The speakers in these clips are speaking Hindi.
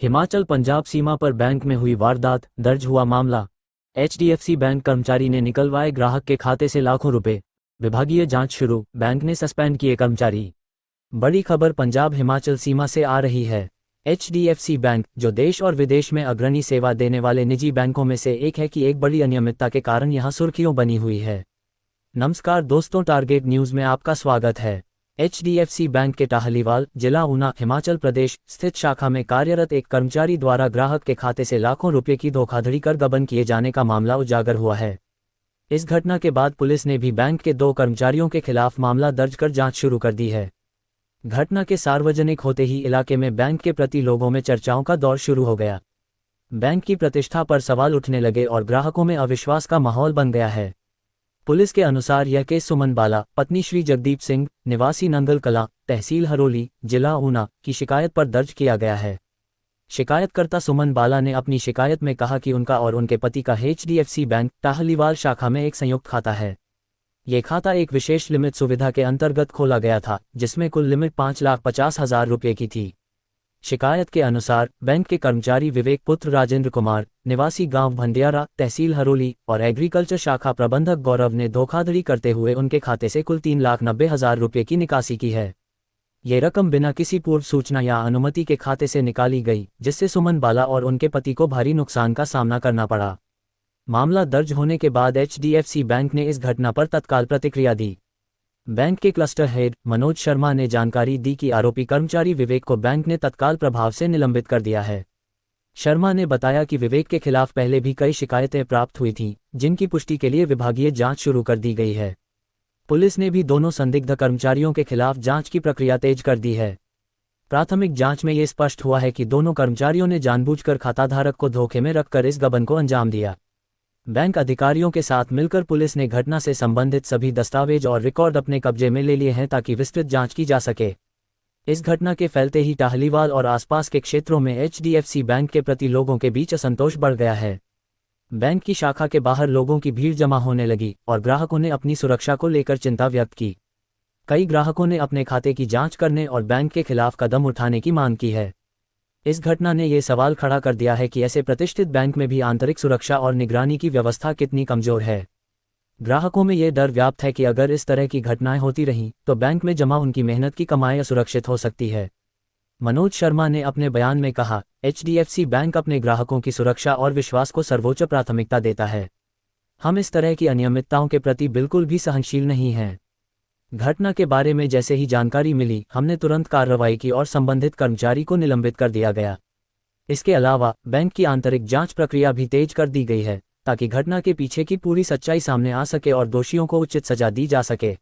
हिमाचल पंजाब सीमा पर बैंक में हुई वारदात, दर्ज हुआ मामला। एचडीएफसी बैंक कर्मचारी ने निकलवाए ग्राहक के खाते से लाखों रुपए, विभागीय जांच शुरू, बैंक ने सस्पेंड किए कर्मचारी। बड़ी खबर पंजाब हिमाचल सीमा से आ रही है। एचडीएफसी बैंक, जो देश और विदेश में अग्रणी सेवा देने वाले निजी बैंकों में से एक है, की एक बड़ी अनियमितता के कारण यहां सुर्खियों बनी हुई है। नमस्कार दोस्तों, टारगेट न्यूज में आपका स्वागत है। एचडीएफसी बैंक के टाहलीवाल, जिला ऊना, हिमाचल प्रदेश स्थित शाखा में कार्यरत एक कर्मचारी द्वारा ग्राहक के खाते से लाखों रुपए की धोखाधड़ी कर गबन किए जाने का मामला उजागर हुआ है। इस घटना के बाद पुलिस ने भी बैंक के 2 कर्मचारियों के खिलाफ मामला दर्ज कर जांच शुरू कर दी है। घटना के सार्वजनिक होते ही इलाके में बैंक के प्रति लोगों में चर्चाओं का दौर शुरू हो गया। बैंक की प्रतिष्ठा पर सवाल उठने लगे और ग्राहकों में अविश्वास का माहौल बन गया है। पुलिस के अनुसार यह केस सुमन बाला, पत्नी श्री जगदीप सिंह, निवासी नंगल कला, तहसील हरोली, जिला ऊना की शिकायत पर दर्ज किया गया है। शिकायतकर्ता सुमन बाला ने अपनी शिकायत में कहा कि उनका और उनके पति का एचडीएफसी बैंक टाहलीवाल शाखा में एक संयुक्त खाता है। ये खाता एक विशेष लिमिट सुविधा के अंतर्गत खोला गया था, जिसमें कुल लिमिट 5,50,000 रुपये की थी। शिकायत के अनुसार बैंक के कर्मचारी विवेक पुत्र राजेंद्र कुमार, निवासी गांव भंडियारा, तहसील हरोली और एग्रीकल्चर शाखा प्रबंधक गौरव ने धोखाधड़ी करते हुए उनके खाते से कुल 3,90,000 रुपये की निकासी की है। ये रकम बिना किसी पूर्व सूचना या अनुमति के खाते से निकाली गई, जिससे सुमन बाला और उनके पति को भारी नुकसान का सामना करना पड़ा। मामला दर्ज होने के बाद एचडीएफसी बैंक ने इस घटना पर तत्काल प्रतिक्रिया दी। बैंक के क्लस्टर हेड मनोज शर्मा ने जानकारी दी कि आरोपी कर्मचारी विवेक को बैंक ने तत्काल प्रभाव से निलंबित कर दिया है। शर्मा ने बताया कि विवेक के खिलाफ पहले भी कई शिकायतें प्राप्त हुई थीं, जिनकी पुष्टि के लिए विभागीय जांच शुरू कर दी गई है। पुलिस ने भी दोनों संदिग्ध कर्मचारियों के खिलाफ जांच की प्रक्रिया तेज कर दी है। प्राथमिक जांच में ये स्पष्ट हुआ है कि दोनों कर्मचारियों ने जानबूझकर खाताधारक को धोखे में रखकर इस गबन को अंजाम दिया। बैंक अधिकारियों के साथ मिलकर पुलिस ने घटना से संबंधित सभी दस्तावेज और रिकॉर्ड अपने कब्जे में ले लिए हैं ताकि विस्तृत जांच की जा सके। इस घटना के फैलते ही टाहलीवाल और आसपास के क्षेत्रों में एचडीएफसी बैंक के प्रति लोगों के बीच असंतोष बढ़ गया है। बैंक की शाखा के बाहर लोगों की भीड़ जमा होने लगी और ग्राहकों ने अपनी सुरक्षा को लेकर चिंता व्यक्त की। कई ग्राहकों ने अपने खाते की जांच करने और बैंक के खिलाफ कदम उठाने की मांग की है। इस घटना ने ये सवाल खड़ा कर दिया है कि ऐसे प्रतिष्ठित बैंक में भी आंतरिक सुरक्षा और निगरानी की व्यवस्था कितनी कमजोर है। ग्राहकों में ये डर व्याप्त है कि अगर इस तरह की घटनाएं होती रहीं तो बैंक में जमा उनकी मेहनत की कमाई असुरक्षित हो सकती है। मनोज शर्मा ने अपने बयान में कहा, एचडीएफसी बैंक अपने ग्राहकों की सुरक्षा और विश्वास को सर्वोच्च प्राथमिकता देता है। हम इस तरह की अनियमितताओं के प्रति बिल्कुल भी सहनशील नहीं हैं। घटना के बारे में जैसे ही जानकारी मिली, हमने तुरंत कार्रवाई की और संबंधित कर्मचारी को निलंबित कर दिया गया। इसके अलावा बैंक की आंतरिक जांच प्रक्रिया भी तेज कर दी गई है ताकि घटना के पीछे की पूरी सच्चाई सामने आ सके और दोषियों को उचित सजा दी जा सके।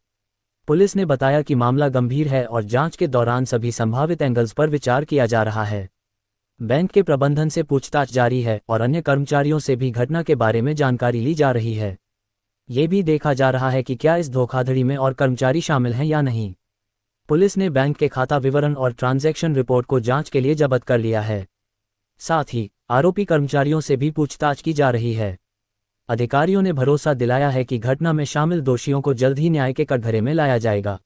पुलिस ने बताया कि मामला गंभीर है और जांच के दौरान सभी संभावित एंगल्स पर विचार किया जा रहा है। बैंक के प्रबंधन से पूछताछ जारी है और अन्य कर्मचारियों से भी घटना के बारे में जानकारी ली जा रही है। ये भी देखा जा रहा है कि क्या इस धोखाधड़ी में और कर्मचारी शामिल हैं या नहीं। पुलिस ने बैंक के खाता विवरण और ट्रांजैक्शन रिपोर्ट को जांच के लिए जब्त कर लिया है। साथ ही आरोपी कर्मचारियों से भी पूछताछ की जा रही है। अधिकारियों ने भरोसा दिलाया है कि घटना में शामिल दोषियों को जल्द ही न्याय के कटघरे में लाया जाएगा।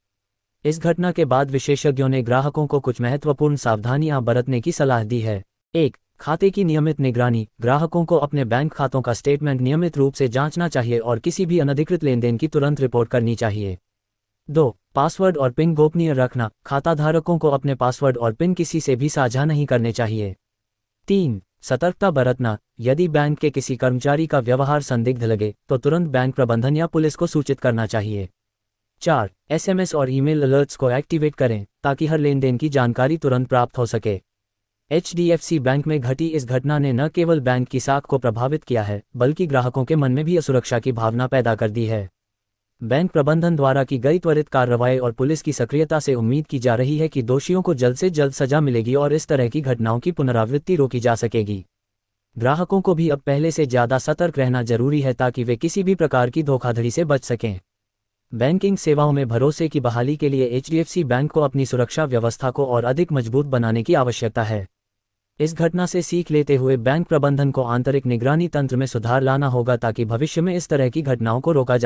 इस घटना के बाद विशेषज्ञों ने ग्राहकों को कुछ महत्वपूर्ण सावधानियां बरतने की सलाह दी है। 1. खाते की नियमित निगरानी। ग्राहकों को अपने बैंक खातों का स्टेटमेंट नियमित रूप से जांचना चाहिए और किसी भी अनधिकृत लेनदेन की तुरंत रिपोर्ट करनी चाहिए। 2. पासवर्ड और पिन गोपनीय रखना। खाताधारकों को अपने पासवर्ड और पिन किसी से भी साझा नहीं करने चाहिए। 3. सतर्कता बरतना। यदि बैंक के किसी कर्मचारी का व्यवहार संदिग्ध लगे तो तुरंत बैंक प्रबंधन या पुलिस को सूचित करना चाहिए। 4. एसएमएस और ईमेल अलर्ट्स को एक्टिवेट करें ताकि हर लेनदेन की जानकारी तुरंत प्राप्त हो सके। एचडीएफसी बैंक में घटी इस घटना ने न केवल बैंक की साख को प्रभावित किया है, बल्कि ग्राहकों के मन में भी असुरक्षा की भावना पैदा कर दी है। बैंक प्रबंधन द्वारा की गई त्वरित कार्रवाई और पुलिस की सक्रियता से उम्मीद की जा रही है कि दोषियों को जल्द से जल्द सजा मिलेगी और इस तरह की घटनाओं की पुनरावृत्ति रोकी जा सकेगी। ग्राहकों को भी अब पहले से ज्यादा सतर्क रहना जरूरी है ताकि वे किसी भी प्रकार की धोखाधड़ी से बच सकें। बैंकिंग सेवाओं में भरोसे की बहाली के लिए एचडीएफसी बैंक को अपनी सुरक्षा व्यवस्था को और अधिक मजबूत बनाने की आवश्यकता है। इस घटना से सीख लेते हुए बैंक प्रबंधन को आंतरिक निगरानी तंत्र में सुधार लाना होगा ताकि भविष्य में इस तरह की घटनाओं को रोका जा